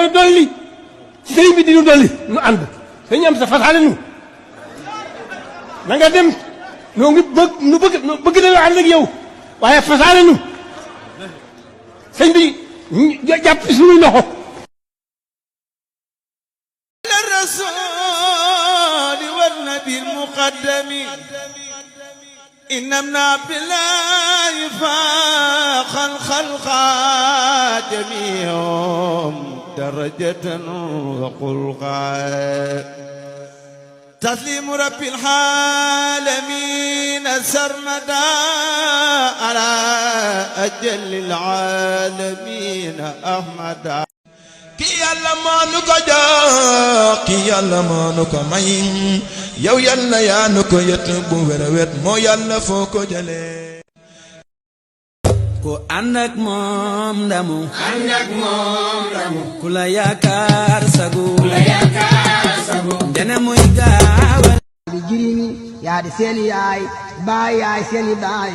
koy dolli sëriñ bi di nu dolli nu ànd sëriñ am sa fasaale nu na nga dem noo ngi bëgg na ànd ak yow waaye fasaale nu sëñ bi jàpp suñuy loxo الرسول والنبي المقدم إن ابن عبد الله فاق الخلق جميعهم درجة وخلقا تسليم رب العالمين سرمدا على أجل العالمين أحمدا ki yàlla moo nu ko jox ki yàlla moo nu ko may yow yàlla yaa nu ko yët bu wér a wet moo yàlla foo ko jëlee ku ànd ak moom ndamu ku la yaakaar sagu dana muy gaawal di jirimi yaa di seeni yaay baay yaay seeni baay